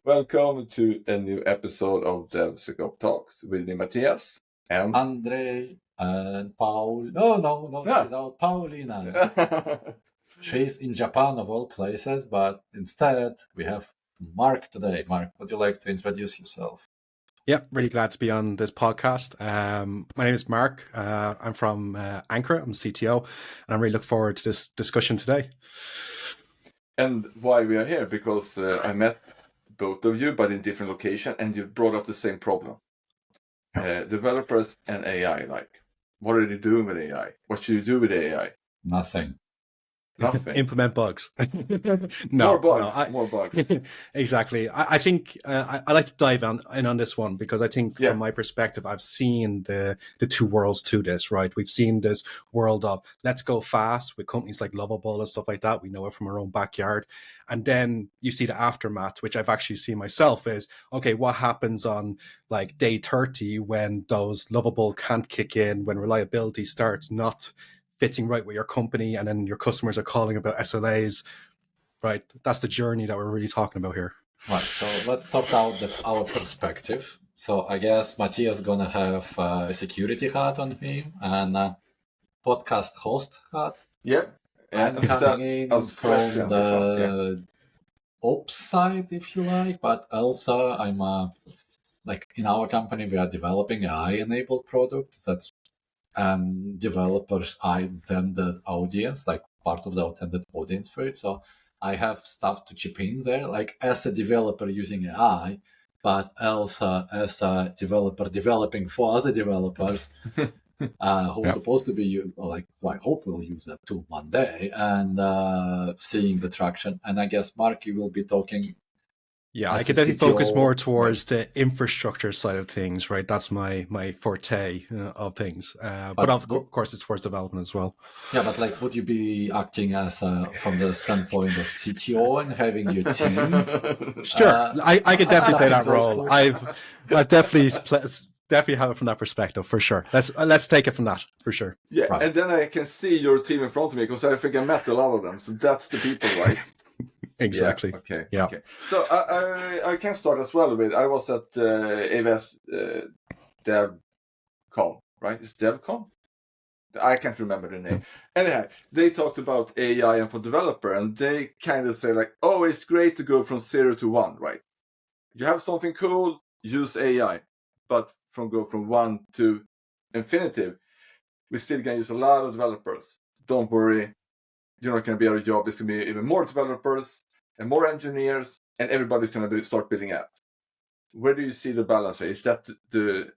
Welcome to a new episode of DevSecOps Talks with me, Matthias, and Andrei and Paul. Oh, no, it's out Paulina. She's in Japan of all places, but instead we have Mark today. Mark, would you like to introduce yourself? Yeah, really glad to be on this podcast. My name is Mark. I'm from Ankara. I'm CTO, and I'm really looking forward to this discussion today. And why we are here, because I met both of you, but in different locations, and you brought up the same problem. Developers and AI, like, what are they doing with AI? What should you do with AI? Nothing. Implement bugs. More bugs. Exactly. I think I like to dive in on this one because I think from my perspective, I've seen the two worlds to this, right? We've seen this world of let's go fast with companies like Lovable and stuff like that. We know it from our own backyard. And then you see the aftermath, which I've actually seen myself is, okay, what happens on like day 30 when those Lovable can't kick in, when reliability starts not fitting right with your company, and then your customers are calling about SLAs, right? That's the journey that we're really talking about here. Right, so let's sort out our perspective. So I guess Matthias is gonna have a security hat on him and a podcast host hat. Yep. I'm coming in from the ops side, if you like, but also I'm like in our company we are developing AI-enabled product that's and developers are intended audience, like part of the intended audience for it. So I have stuff to chip in there, like as a developer using AI, but also as a developer developing for other developers who are supposed to be, like I hope will use that tool one day, and seeing the traction. And I guess, Mark, you will be talking. Yeah, I could definitely focus more towards the infrastructure side of things, right? That's my forte of things. But of course, it's towards development as well. Yeah, but like, would you be acting as from the standpoint of CTO and having your team? Sure, I could definitely play that role. I've definitely have it from that perspective for sure. Let's take it from that for sure. Yeah, right. And then I can see your team in front of me because I think I met a lot of them. So that's the people, right? Exactly. Yeah, okay. So I can start as well with. I was at AWS DevCon, right? It's DevCon. I can't remember the name. Anyhow, they talked about AI and for developer, and they kind of say like, "Oh, it's great to go from 0 to 1, right? You have something cool, use AI, but go from 1 to infinitive, we still can use a lot of developers. Don't worry, you're not going to be out of job. It's going to be even more developers and more engineers, and everybody's going to start building apps." Where do you see the balance? Is that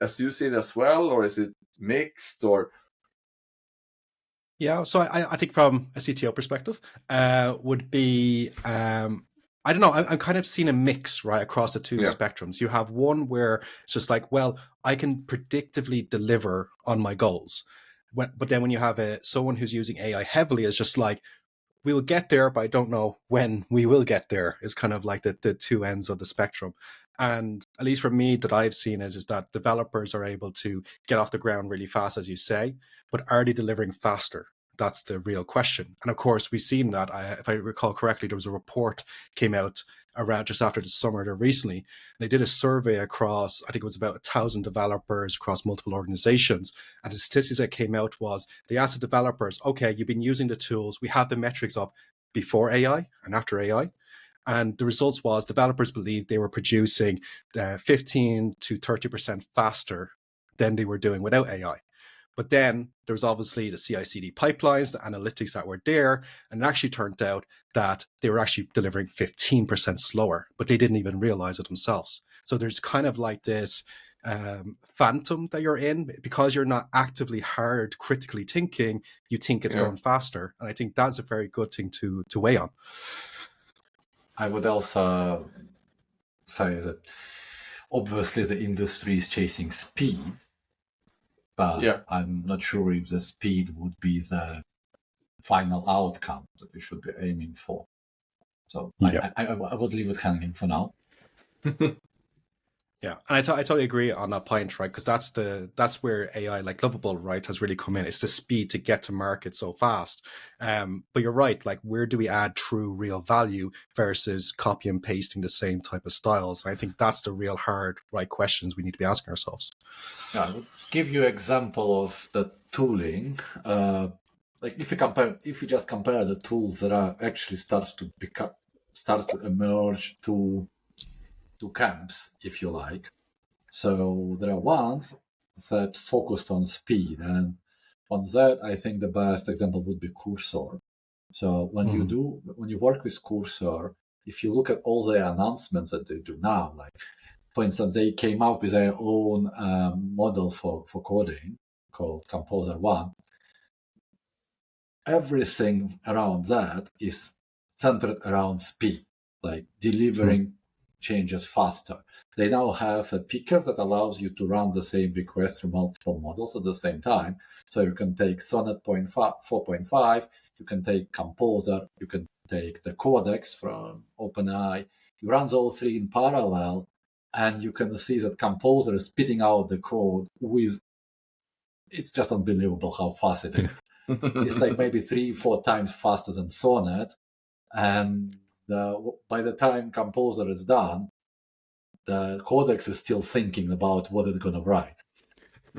as you see it as well, or is it mixed, or? Yeah, so I think from a CTO perspective, would be I don't know. I'm kind of seeing a mix right across the two spectrums. You have one where it's just like, well, I can predictively deliver on my goals, but then when you have someone who's using AI heavily, it's just like, we will get there, but I don't know when we will get there. Is kind of like the two ends of the spectrum. And at least for me, that I've seen is that developers are able to get off the ground really fast, as you say, but are they delivering faster? That's the real question. And of course, we've seen that. If I recall correctly, there was a report came out around just after the summer there recently. They did a survey across, I think it was about 1,000 developers across multiple organizations. And the statistics that came out was they asked the developers, okay, you've been using the tools. We have the metrics of before AI and after AI. And the results was developers believed they were producing 15 to 30% faster than they were doing without AI. But then there was obviously the CI/CD pipelines, the analytics that were there, and it actually turned out that they were actually delivering 15% slower, but they didn't even realize it themselves. So there's kind of like this phantom that you're in because you're not actively hard critically thinking, you think it's going faster. And I think that's a very good thing to weigh on. I would also say that obviously the industry is chasing speed, but I'm not sure if the speed would be the final outcome that we should be aiming for. So I would leave it hanging for now. Yeah, and I totally agree on that point, right? Because that's where AI, like Lovable, right, has really come in. It's the speed to get to market so fast. But you're right. Like, where do we add true, real value versus copy and pasting the same type of styles? And I think that's the real hard, right, questions we need to be asking ourselves. Yeah, I would give you an example of the tooling. Like if you just compare the tools that are actually starts to emerge to camps, if you like. So there are ones that focused on speed, and on that, I think the best example would be Cursor. So when you work with Cursor, if you look at all the announcements that they do now, like for instance, they came out with their own model for coding called Composer One. Everything around that is centered around speed, like delivering changes faster. They now have a picker that allows you to run the same request through multiple models at the same time. So you can take Sonnet 4.5, you can take Composer, you can take the Codex from OpenAI. You run those three in parallel, and you can see that Composer is spitting out the code with, it's just unbelievable how fast it is. It's like maybe 3-4 times faster than Sonnet. And by the time Composer is done, the Codex is still thinking about what it's going to write.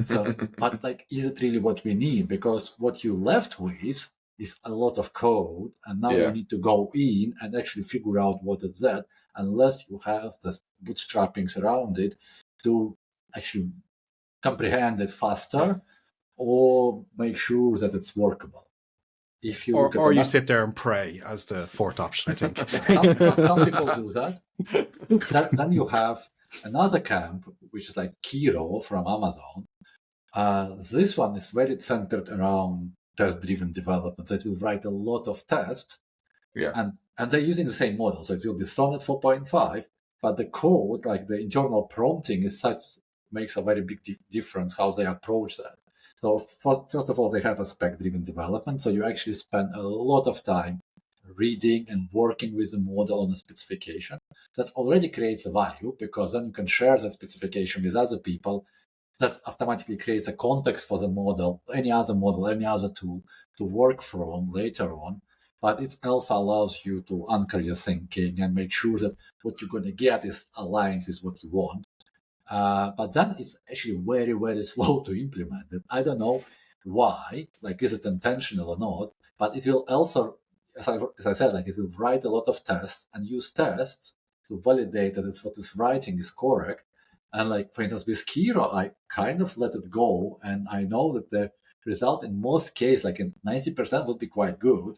So, but like, is it really what we need? Because what you left with is a lot of code, and now you need to go in and actually figure out what is that, unless you have the bootstrappings around it to actually comprehend it faster or make sure that it's workable. If you or you sit there and pray as the fourth option, I think. Some people do that. Then you have another camp, which is like Kiro from Amazon. This one is very centered around test-driven development. So it will write a lot of tests, and they're using the same model. So it will be Sonnet 4.5, but the code, like the internal prompting, is such makes a very big difference how they approach that. So first of all, they have a spec-driven development. So you actually spend a lot of time reading and working with the model on a specification. That already creates a value, because then you can share that specification with other people. That automatically creates a context for the model, any other tool to work from later on. But it also allows you to anchor your thinking and make sure that what you're going to get is aligned with what you want. But then it's actually very, very slow to implement it. I don't know why, like, is it intentional or not? But it will also, as I said, like, it will write a lot of tests and use tests to validate that what it's writing is correct. And like, for instance, with Kiro, I kind of let it go. And I know that the result in most cases, like in 90%, would be quite good.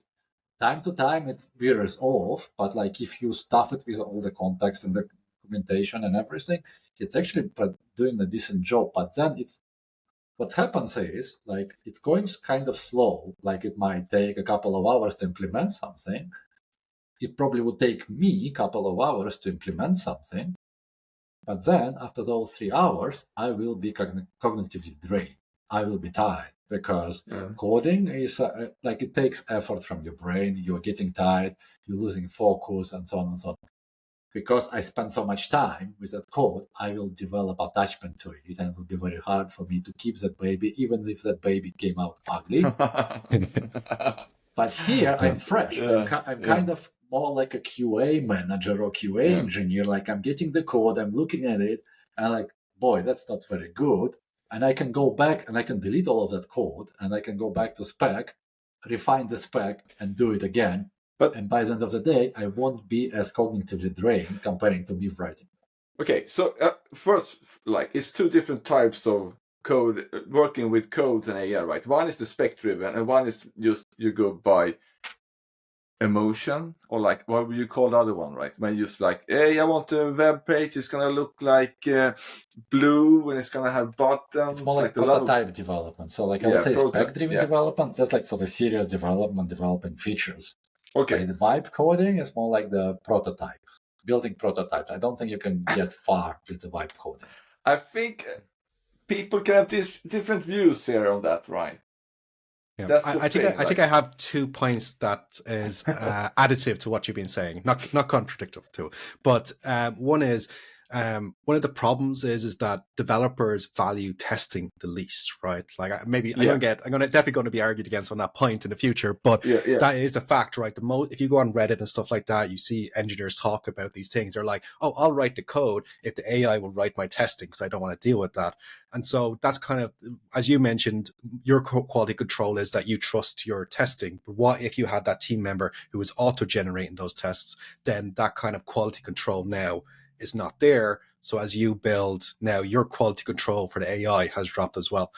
Time to time, it veers off. But like, if you stuff it with all the context and the documentation and everything, it's actually doing a decent job. But then what happens is, like, it's going kind of slow. Like, it might take a couple of hours to implement something. It probably would take me a couple of hours to implement something. But then, after those 3 hours, I will be cognitively drained. I will be tired, because coding is like, it takes effort from your brain. You're getting tired, you're losing focus, and so on and so on. Because I spend so much time with that code, I will develop attachment to it, and it will be very hard for me to keep that baby, even if that baby came out ugly. But here, I'm fresh. I'm kind of more like a QA manager or QA engineer. Like, I'm getting the code, I'm looking at it, and like, boy, that's not very good. And I can go back and I can delete all of that code, and I can go back to spec, refine the spec, and do it again. And by the end of the day, I won't be as cognitively drained comparing to me writing. Okay, so first, like, it's two different types of code, working with codes and AI, right? One is the spec-driven, and one is just you go by emotion, or like, what would you call the other one, right? When you just like, hey, I want a web page, it's going to look like blue, and it's going to have buttons. It's more like prototype development. So like, I would say spec-driven development, that's like for the serious development, developing features. Okay. The vibe coding is more like the prototype, building prototypes. I don't think you can get far with the vibe coding. I think people can have these different views here on that, right? Yeah. I think I have 2 points that is additive to what you've been saying, not contradictory to. But one is, one of the problems is that developers value testing the least, right? Like maybe I'm definitely going to be argued against on that point in the future, but that is the fact, right? If you go on Reddit and stuff like that, you see engineers talk about these things. They're like, oh, I'll write the code if the AI will write my testing because I don't want to deal with that. And so that's kind of, as you mentioned, your quality control is that you trust your testing. But what if you had that team member who was auto-generating those tests? Then that kind of quality control now is not there. So as you build now, your quality control for the AI has dropped as well.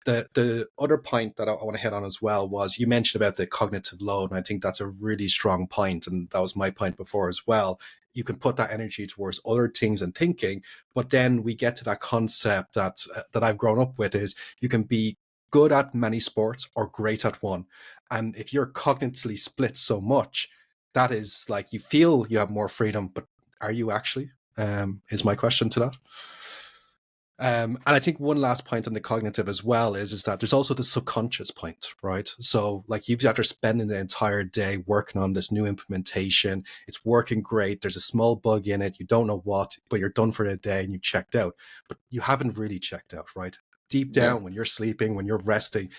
The other point that I want to hit on as well was you mentioned about the cognitive load, and I think that's a really strong point, and that was my point before as well. You can put that energy towards other things and thinking, but then we get to that concept that I've grown up with is you can be good at many sports or great at one. And if you're cognitively split so much, that is like you feel you have more freedom, but are you actually? Is my question to that. And I think one last point on the cognitive as well is that there's also the subconscious point, right? So like you've after spending the entire day working on this new implementation, it's working great. There's a small bug in it. You don't know what, but you're done for the day and you've checked out, but you haven't really checked out, right? Deep down, when you're sleeping, when you're resting,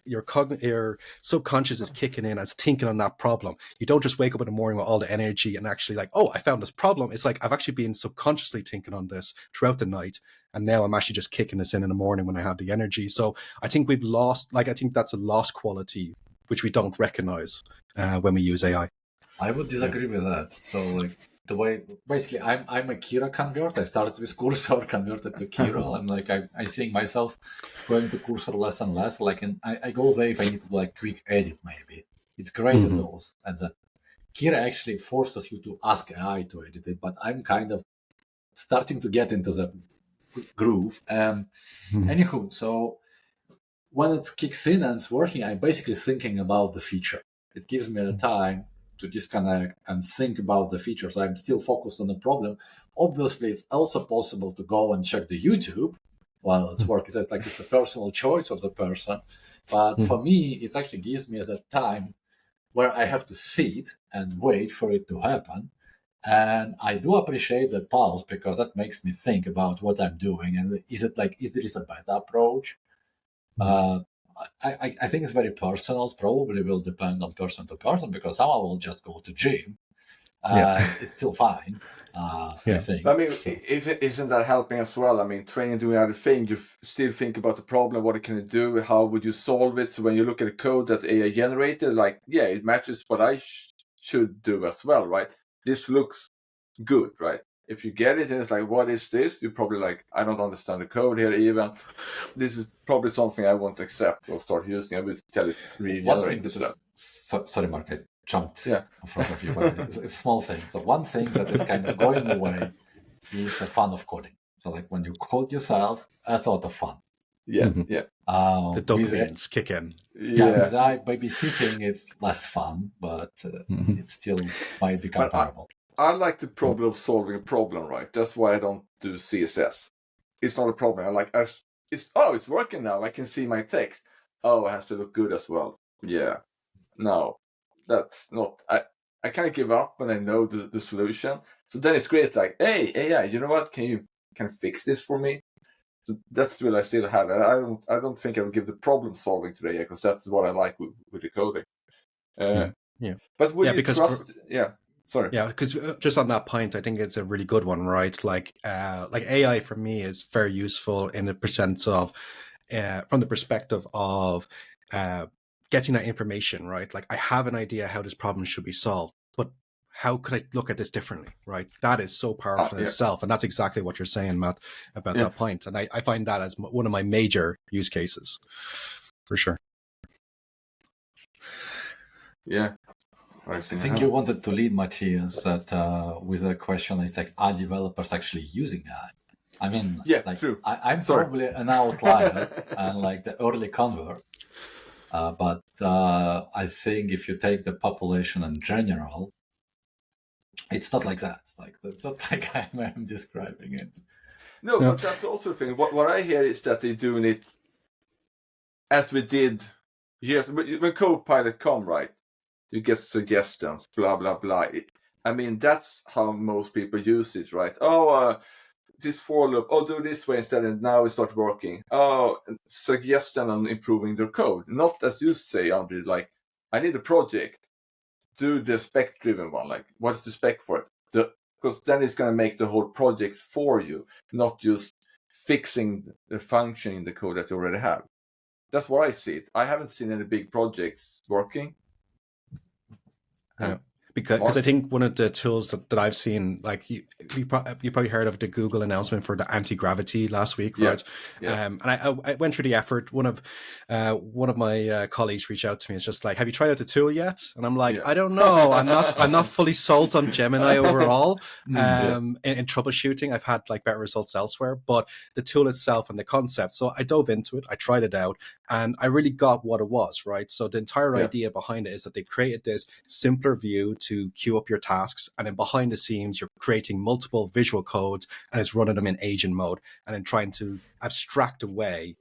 your subconscious is kicking in and it's thinking on that problem. You don't just wake up in the morning with all the energy and actually like, oh, I found this problem. It's like I've actually been subconsciously thinking on this throughout the night. And now I'm actually just kicking this in the morning when I have the energy. So I think we've lost, I think that's a lost quality, which we don't recognize when we use AI. I would disagree with that. So like the way, basically I'm a Kira convert. I started with Cursor, converted to Kira. I'm like, I seeing myself going to Cursor less and less. Like, and I go there if I need to like quick edit maybe. It's great at those. And that Kira actually forces you to ask AI to edit it, but I'm kind of starting to get into the groove. Anywho, so when it kicks in and it's working, I'm basically thinking about the feature. It gives me the time to disconnect and think about the feature. So I'm still focused on the problem. Obviously, it's also possible to go and check the YouTube while it's working. It's like it's a personal choice of the person. But for me, it actually gives me that time where I have to sit and wait for it to happen. And I do appreciate that pause because that makes me think about what I'm doing. And is there a better approach? I think it's very personal. It probably will depend on person to person because someone will just go to gym. It's still fine. I think. I mean, isn't that helping as well? I mean, training doing other thing, you still think about the problem. What can it do? How would you solve it? So when you look at the code that AI generated, like, it matches what I should do as well, right? This looks good, right? If you get it and it's like, what is this? You're probably like, I don't understand the code here even. This is probably something I won't accept or start using. I will tell it regenerate this stuff. Sorry, Mark, I jumped in front of you, but it's a small thing. So one thing that is kind of going away is the fun of coding. So like when you code yourself, that's a lot of fun. The dopamines kick in. With babysitting, it's less fun, but it still might be comparable. I like the problem of solving a problem, right? That's why I don't do CSS. It's not a problem. I like it's working now. I can see my text. Oh, it has to look good as well. Yeah. No, that's not. I kind of give up when I know the solution. So then it's great. Like, hey, AI, you know what? Can you fix this for me? So that's what I still have. I don't think I would give the problem solving to the AI because that's what I like with the coding. But would you trust? Sorry. Yeah, because just on that point, I think it's a really good one, right? Like AI for me is very useful in the sense of, from the perspective of getting that information, right? Like I have an idea how this problem should be solved, but how could I look at this differently, right? That is so powerful in itself, and that's exactly what you're saying, Matt, about that point. And I find that as one of my major use cases, for sure. Yeah. I think you wanted to lead, Matthias, that with a question is like, are developers actually using AI? I mean, true. I'm probably an outlier and like the early convert. But I think if you take the population in general, it's not like that. Like that's not like I'm describing it. No, but that's also the thing. What I hear is that they're doing it as we did years when Copilot come, right? You get suggestions, blah blah blah. I mean, that's how most people use it, right? This for loop, do this way instead, and now it starts working. Suggestion on improving their code. Not as you say, Andre, like, I need a project. Do the spec-driven one. Like, what's the spec for it? Because then it's going to make the whole project for you, not just fixing the function in the code that you already have. That's what I see it. I haven't seen any big projects working. Yeah. Because I think one of the tools that I've seen, like you probably heard of the Google announcement for the anti-gravity last week, right? Yeah. And I went through the effort. One of my colleagues reached out to me. It's just like, have you tried out the tool yet? And I'm like, I don't know. I'm not fully sold on Gemini overall. In troubleshooting, I've had like better results elsewhere, but the tool itself and the concept. So I dove into it. I tried it out, and I really got what it was, right? So the entire idea behind it is that they've created this simpler view to queue up your tasks, and then behind the scenes you're creating multiple visual codes and it's running them in agent mode, and then trying to abstract away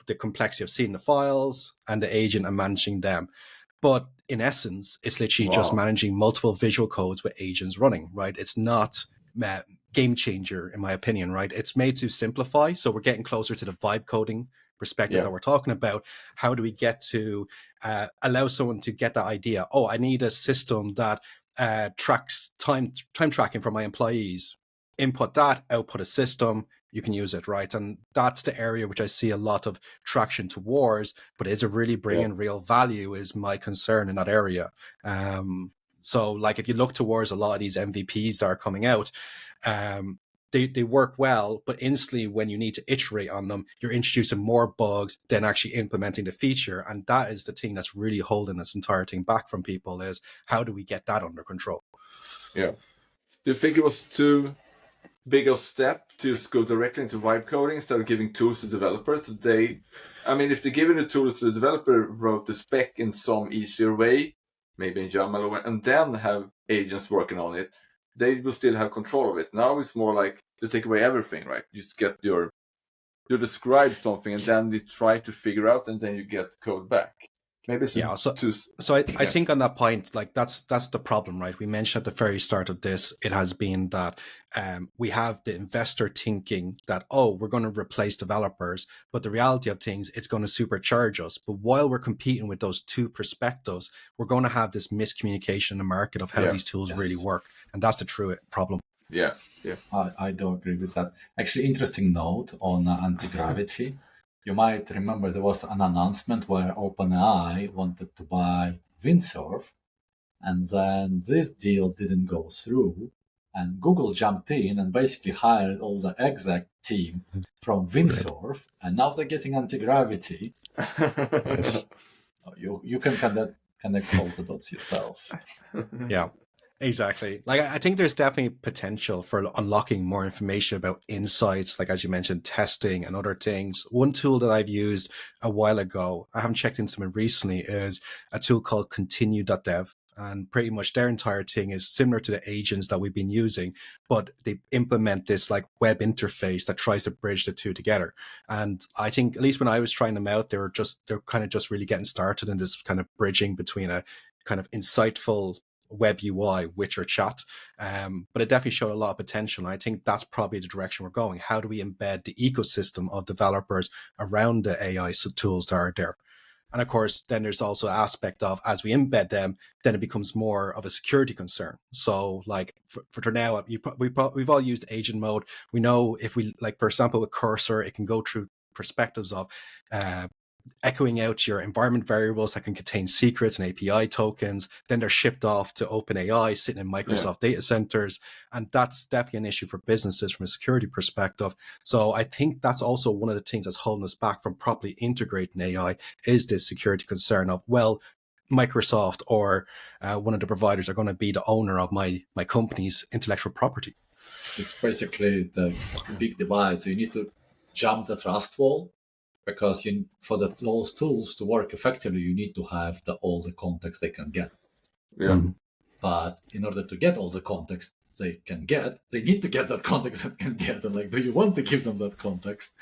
the complexity of seeing the files and the agent and managing them. But in essence, it's literally just managing multiple visual codes with agents running, right? It's not game changer, in my opinion, right? It's made to simplify. So we're getting closer to the vibe coding perspective that we're talking about. How do we get to allow someone to get that idea? Oh, I need a system that tracks time tracking for my employees. Input that, output a system, you can use it, right? And that's the area which I see a lot of traction towards, but is it really bringing real value is my concern in that area. So like if you look towards a lot of these MVPs that are coming out, they work well, but instantly when you need to iterate on them, you're introducing more bugs than actually implementing the feature. And that is the thing that's really holding this entire thing back from people, is how do we get that under control? Yeah. Do you think it was too big a step to just go directly into vibe coding instead of giving tools to developers? If they're giving the tools to the developer, wrote the spec in some easier way, maybe in YAML, and then have agents working on it, they will still have control of it. Now it's more like you take away everything, right? You just get you describe something and then you try to figure out, and then you get code back. Maybe it's I think on that point, like that's the problem, right? We mentioned at the very start of this, it has been that we have the investor thinking that, we're going to replace developers, but the reality of things, it's going to supercharge us. But while we're competing with those two perspectives, we're going to have this miscommunication in the market of how these tools really work, and that's the true problem. Yeah. I do agree with that. Actually, interesting note on anti-gravity. You might remember there was an announcement where OpenAI wanted to buy Windsurf, and then this deal didn't go through, and Google jumped in and basically hired all the exec team from Windsurf, and now they're getting anti-gravity. You can connect all the dots yourself. Yeah. Exactly. Like, I think there's definitely potential for unlocking more information about insights, like as you mentioned, testing and other things. One tool that I've used a while ago, I haven't checked into it recently, is a tool called continue.dev. And pretty much their entire thing is similar to the agents that we've been using, but they implement this like web interface that tries to bridge the two together. And I think, at least when I was trying them out, they're kind of just really getting started in this kind of bridging between a kind of insightful web UI with your chat, but it definitely showed a lot of potential. And I think that's probably the direction we're going. How do we embed the ecosystem of developers around the AI tools that are there? And of course, then there's also an aspect of, as we embed them, then it becomes more of a security concern. So like for now, we've all used agent mode. We know if we, like, for example, with Cursor, it can go through perspectives of echoing out your environment variables that can contain secrets and API tokens. Then they're shipped off to OpenAI, sitting in Microsoft data centers. And that's definitely an issue for businesses from a security perspective. So I think that's also one of the things that's holding us back from properly integrating AI, is this security concern of, well, Microsoft or one of the providers are going to be the owner of my company's intellectual property. It's basically the big divide. So you need to jump the trust wall, because for those tools to work effectively, you need to have all the context they can get. Yeah. But in order to get all the context they can get, they need to get that context that can get. And like, do you want to give them that context?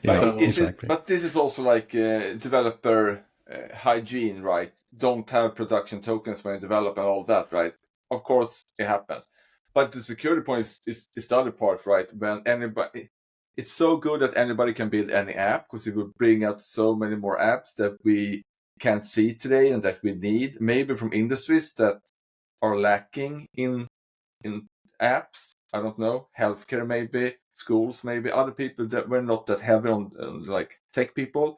Yeah, exactly. But this is also like developer hygiene, right? Don't have production tokens when you develop and all that, right? of course it happens. But the security point is the other part, right? When anybody, it's so good that anybody can build any app, because it will bring out so many more apps that we can't see today and that we need, maybe from industries that are lacking in apps. I don't know, healthcare maybe, schools maybe, other people that were not that heavy on like tech people.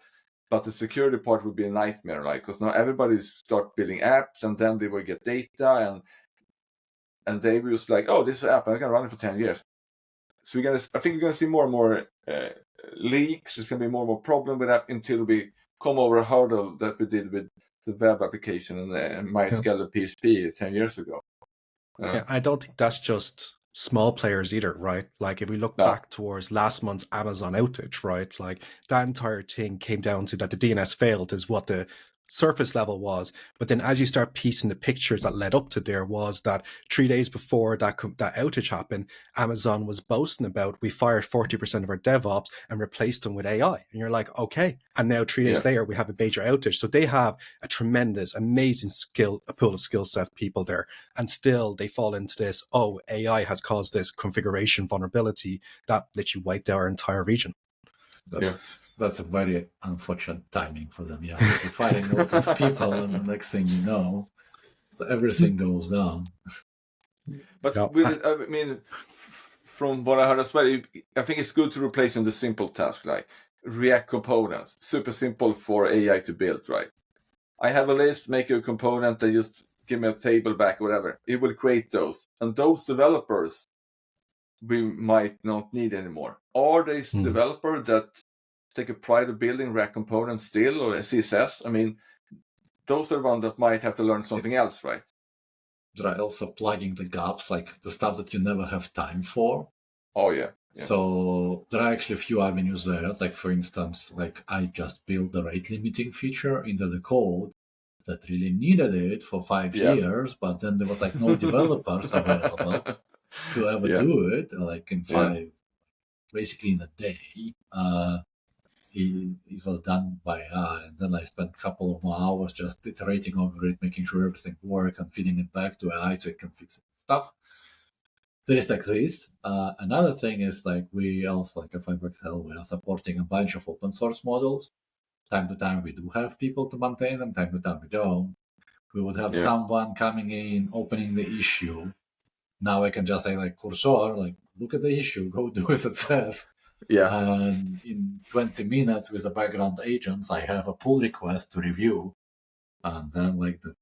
But the security part would be a nightmare, right? Because now everybody start building apps, and then they will get data, and they will just like, oh, this is an app, I can run it for 10 years. So I think we're gonna see more and more leaks. There's gonna be more and more problem with that until we come over a hurdle that we did with the web application and MySQL and PHP 10 years ago. I don't think that's just small players either, right? Like if we look back towards last month's Amazon outage, right? Like that entire thing came down to that the DNS failed is what the surface level was. But then as you start piecing the pictures that led up to there was that 3 days before that outage happened, Amazon was boasting about we fired 40% of our DevOps and replaced them with AI. And you're like, okay. And now 3 days later, we have a major outage. So they have a tremendous, amazing a pool of skill set people there. And still they fall into this, oh, AI has caused this configuration vulnerability that literally wiped out our entire region. That's a very unfortunate timing for them. Yeah, you're fighting a lot of people, and the next thing you know, everything goes down. But I mean, from what I heard as well, I think it's good to replace the simple task like React components. Super simple for AI to build, right? I have a list, make a component, and just give me a table back, whatever. It will create those, and those developers we might not need anymore. Or there's developer that take a pride of building React components still, or CSS. I mean, those are one that might have to learn something else, right? There are also plugging the gaps, like the stuff that you never have time for. Oh, yeah. So there are actually a few avenues there. Like, for instance, like I just built the rate limiting feature into the code that really needed it for 5 years, but then there was like no developers available to ever do it, like in 5, basically in a day. It was done by AI, and then I spent a couple of more hours just iterating over it, making sure everything works and feeding it back to AI so it can fix stuff. This exists. Another thing is like we also, like at FiberXL, we are supporting a bunch of open source models. Time to time we do have people to maintain them, time to time we don't. We would have someone coming in, opening the issue. Now I can just say like, cursor, like look at the issue, go do as it says. And in 20 minutes with the background agents, I have a pull request to review. And then like the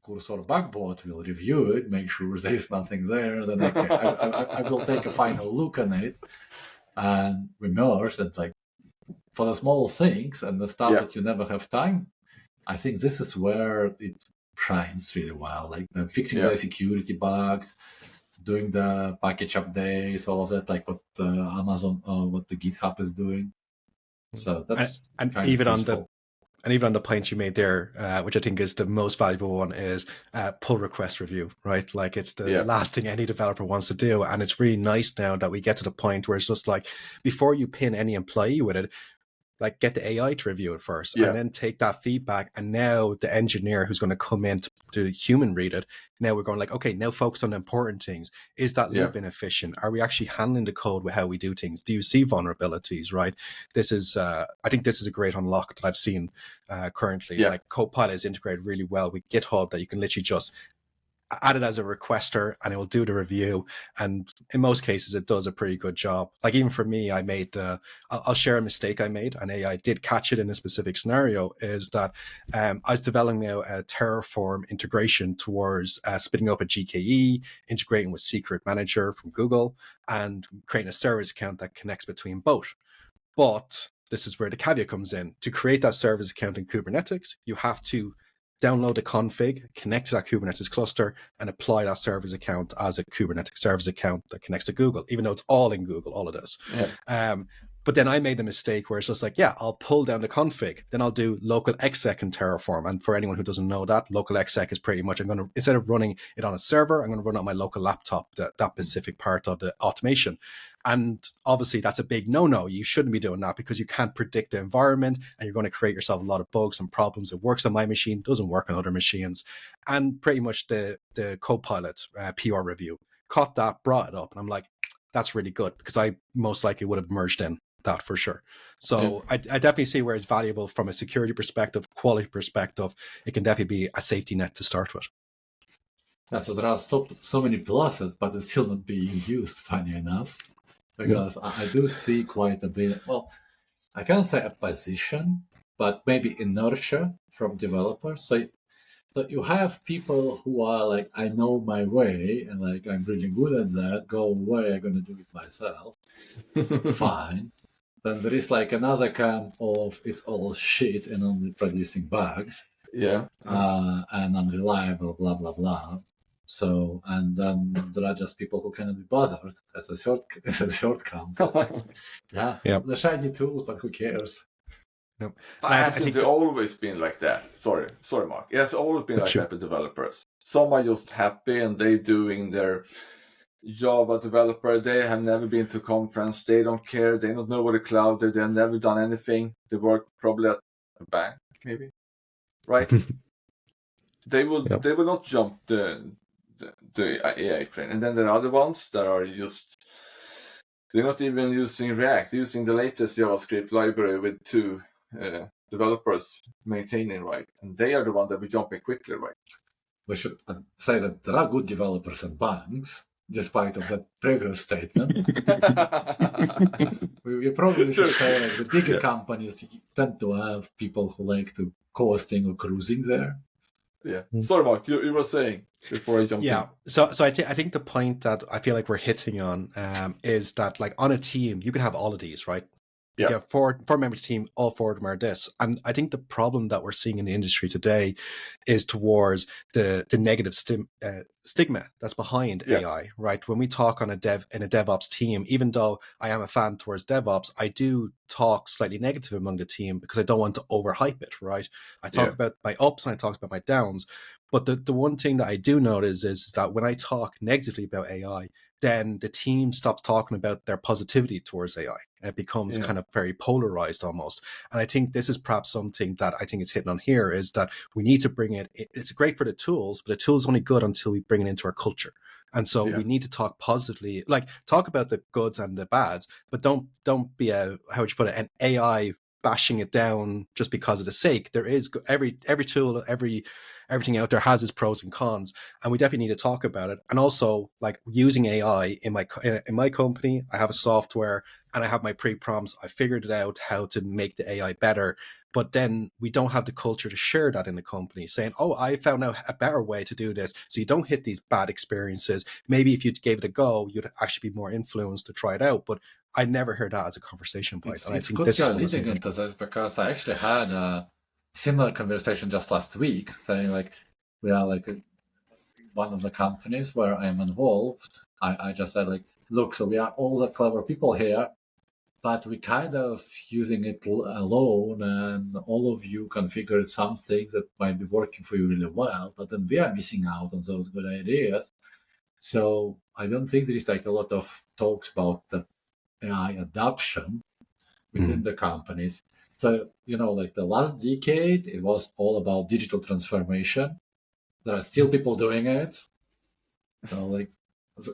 cursor backbot will review it, make sure there's nothing there. Then I will take a final look on it. And we merge and like for the small things and the stuff that you never have time, I think this is where it shines really well. Like fixing the security bugs, doing the package updates, all of that, like what Amazon, what the GitHub is doing. So that's even on the point you made there, which I think is the most valuable one, is pull request review, right? Like it's the last thing any developer wants to do, and it's really nice now that we get to the point where it's just like before you pin any employee with it, like get the AI to review it first and then take that feedback. And now the engineer who's going to come in to human read it, now we're going like, okay, now focus on the important things. Is that loop inefficient? Are we actually handling the code with how we do things? Do you see vulnerabilities, right? This is, I think this is a great unlock that I've seen currently. Like Copilot is integrated really well with GitHub that you can literally just add it as a requester and it will do the review, and in most cases it does a pretty good job. Like even for me, I made I'll share a mistake I made, and AI did catch it in a specific scenario, is that I was developing now a Terraform integration towards spinning up a GKE, integrating with Secret Manager from Google, and creating a service account that connects between both. But this is where the caveat comes in. To create that service account in Kubernetes, you have to download the config, connect to that Kubernetes cluster, and apply that service account as a Kubernetes service account that connects to Google, even though it's all in Google, all of this. But then I made the mistake where it's just like, yeah, I'll pull down the config, then I'll do local exec in Terraform. And for anyone who doesn't know that, local exec is pretty much, I'm going to, instead of running it on a server, I'm going to run it on my local laptop, that specific part of the automation. And obviously that's a big no-no. You shouldn't be doing that because you can't predict the environment and you're going to create yourself a lot of bugs and problems. It works on my machine, doesn't work on other machines. And pretty much the Copilot PR review caught that, brought it up. And I'm like, that's really good because I most likely would have merged in that for sure. So I definitely see where it's valuable from a security perspective, quality perspective. It can definitely be a safety net to start with. Yeah, so there are so many pluses, but it's still not being used, funny enough, because I do see quite a bit, well, I can't say opposition, but maybe inertia from developers. So you have people who are like, I know my way, and like, I'm really good at that, go away, I'm going to do it myself. Fine. Then there is like another camp of it's all shit and only producing bugs. And unreliable, blah, blah, blah. So, and then there are just people who cannot be bothered as a third camp. The shiny tools, but who cares? But I think it's always been like that. Sorry, Mark. It has always been like that with developers. Some are just happy and they're doing their Java developer. They have never been to conference. They don't care. They don't know what a cloud is. They have never done anything. They work probably at a bank, maybe. Right? They will not jump the AI train. And then there are other ones that are just, they're not even using React. They're using the latest JavaScript library with 2 developers maintaining, right? And they are the ones that will jump in quickly, right? We should say that there are good developers at banks, despite of that previous statement. we probably should say like the bigger companies tend to have people who like to coasting or cruising there. Yeah. Sorry, Mark, you were saying before I jumped in. So I think the point that I feel like we're hitting on is that like on a team, you can have all of these, right? You have four members team, all 4 of them are this. And I think the problem that we're seeing in the industry today is towards the negative stigma that's behind AI, right? When we talk on in a DevOps team, even though I am a fan towards DevOps, I do talk slightly negative among the team because I don't want to overhype it, right? I talk about my ups and I talk about my downs. But the one thing that I do notice is that when I talk negatively about AI, then the team stops talking about their positivity towards AI. It becomes kind of very polarized almost. And I think this is perhaps something that I think is hitting on here is that we need to bring it. It's great for the tools, but the tool is only good until we bring it into our culture. And so we need to talk positively, like talk about the goods and the bads, but don't be how would you put it, an AI bashing it down just because of the sake. There is every tool, everything out there has its pros and cons, and we definitely need to talk about it. And also, like using AI in my company, I have a software and I have my pre-prompts. I figured it out how to make the AI better, but then we don't have the culture to share that in the company, saying, "Oh, I found out a better way to do this," so you don't hit these bad experiences. Maybe if you gave it a go, you'd actually be more influenced to try it out. But I never heard that as a conversation point. It's good you're leading into this because I actually had a similar conversation just last week, saying like we are like one of the companies where I am involved. I just said like, look, so we are all the clever people here, but we kind of using it alone, and all of you configured some things that might be working for you really well, but then we are missing out on those good ideas. So I don't think there is like a lot of talks about the AI adoption within the companies. So, like the last decade, it was all about digital transformation. There are still people doing it, like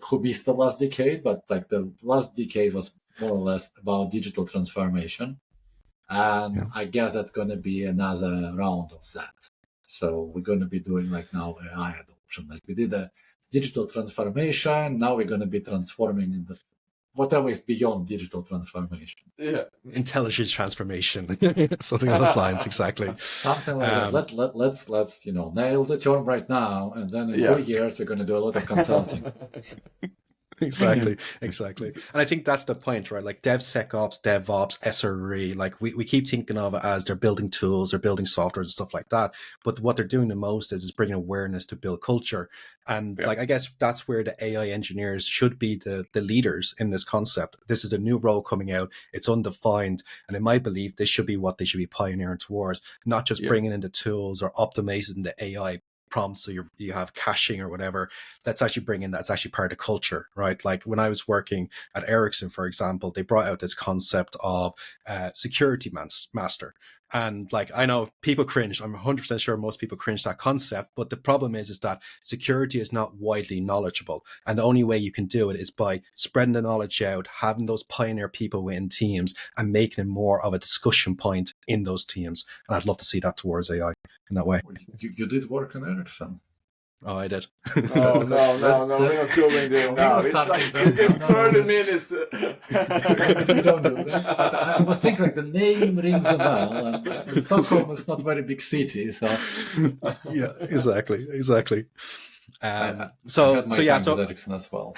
who missed the last decade, but like the last decade was more or less about digital transformation. And I guess that's going to be another round of that. So we're going to be doing like now AI adoption. Like we did a digital transformation. Now we're going to be transforming into whatever is beyond digital transformation. Yeah. Intelligent transformation. Something on those lines, exactly. Something like that. Let's nail the term right now, and then in 2 years we're going to do a lot of consulting. Exactly. And I think that's the point, right? Like DevSecOps, DevOps, SRE, like we keep thinking of it as they're building tools, they're building software and stuff like that. But what they're doing the most is bringing awareness to build culture. And like, I guess that's where the AI engineers should be the leaders in this concept. This is a new role coming out. It's undefined. And in my belief, this should be what they should be pioneering towards, not just bringing in the tools or optimizing the AI prompts, so you have caching or whatever. Let's actually bring in that's actually part of culture, right? Like when I was working at Ericsson, for example, they brought out this concept of security master. And like, I know people cringe. I'm 100% sure most people cringe that concept. But the problem is that security is not widely knowledgeable. And the only way you can do it is by spreading the knowledge out, having those pioneer people within teams and making it more of a discussion point in those teams. And I'd love to see that towards AI in that way. You did work on Ericsson. Oh, I did. No, we're not going there now. It's like in 30 minutes. You don't do that. But I was thinking like the name rings a bell, and Stockholm is not a very big city, so yeah, exactly. So Ericsson as well.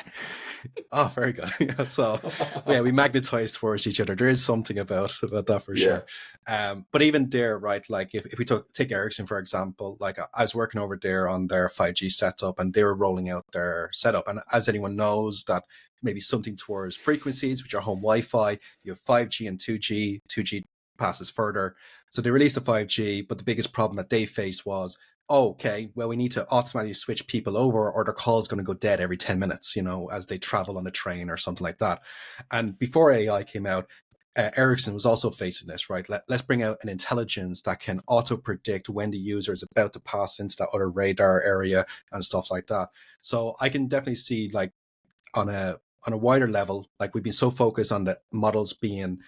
Oh, very good. Yeah, so yeah, we magnetized towards each other. There is something about that for sure. But even there, right, like if we take Ericsson, for example, like I was working over there on their 5G setup and they were rolling out their setup. And as anyone knows, that maybe something towards frequencies, which are home Wi-Fi, you have 5G and 2G. 2G passes further. So they released the 5G, but the biggest problem that they faced was, okay, well, we need to automatically switch people over or their call is going to go dead every 10 minutes, as they travel on a train or something like that. And before AI came out, Ericsson was also facing this, right? Let's bring out an intelligence that can auto-predict when the user is about to pass into that other radar area and stuff like that. So I can definitely see, like, on a wider level, like we've been so focused on the models being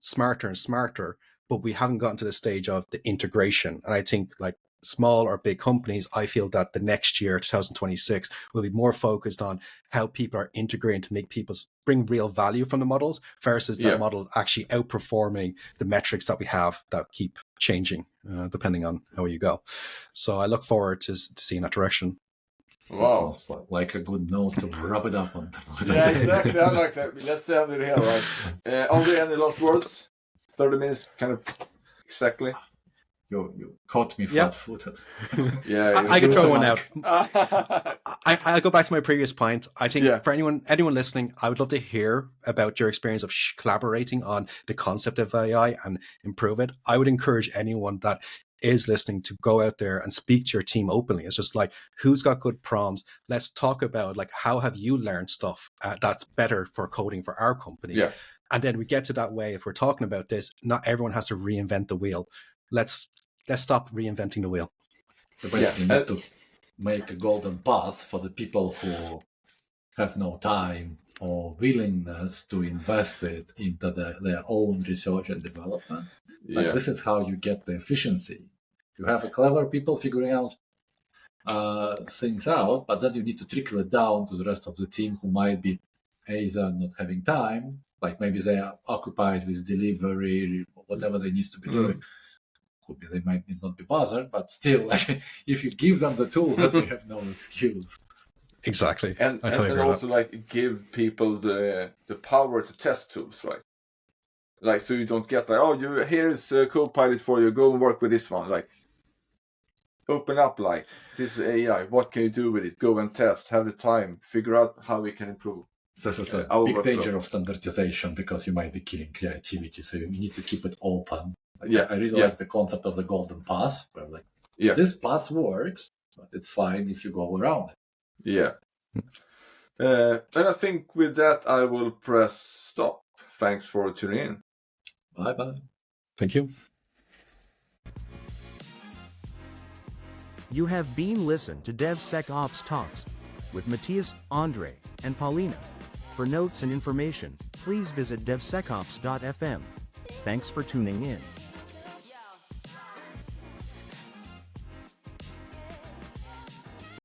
smarter and smarter, but we haven't gotten to the stage of the integration. And I think, like, small or big companies, I feel that the next year, 2026, will be more focused on how people are integrating to make people bring real value from the models versus the model actually outperforming the metrics that we have that keep changing depending on how you go. So I look forward to seeing that direction. Wow. That sounds like a good note to wrap it up on. Yeah, exactly. I like that. Let's end it here, right? Are there any last words? 30 minutes, kind of exactly. You caught me flat-footed. Yeah, I could throw one out. I'll go back to my previous point. I think for anyone listening, I would love to hear about your experience of collaborating on the concept of AI and improve it. I would encourage anyone that is listening to go out there and speak to your team openly. It's just like, who's got good prompts? Let's talk about, like, how have you learned stuff that's better for coding for our company? Yeah. And then we get to that way, if we're talking about this, not everyone has to reinvent the wheel. Let's stop reinventing the wheel. You basically need to make a golden path for the people who have no time or willingness to invest it into their own research and development. Like, this is how you get the efficiency. You have a clever people figuring out things out, but then you need to trickle it down to the rest of the team who might be either not having time, like maybe they are occupied with delivery, whatever they need to be doing. Could be they might not be bothered, but still, like, if you give them the tools, then you have no excuse. Exactly. And also, like, give people the power to test tools, right? Like, so you don't get like, here's a Copilot for you, go and work with this one. Like, open up, like, this is AI, what can you do with it? Go and test, have the time, figure out how we can improve. This is a big danger of standardization, because you might be killing creativity, so you need to keep it open. Like, I really like the concept of the golden path, where, like, this path works, but it's fine if you go around it. Yeah. And I think with that, I will press stop. Thanks for tuning in. Bye-bye. Thank you. You have been listened to DevSecOps Talks with Matthias, Andre, and Paulina. For notes and information, please visit devsecops.fm. Thanks for tuning in.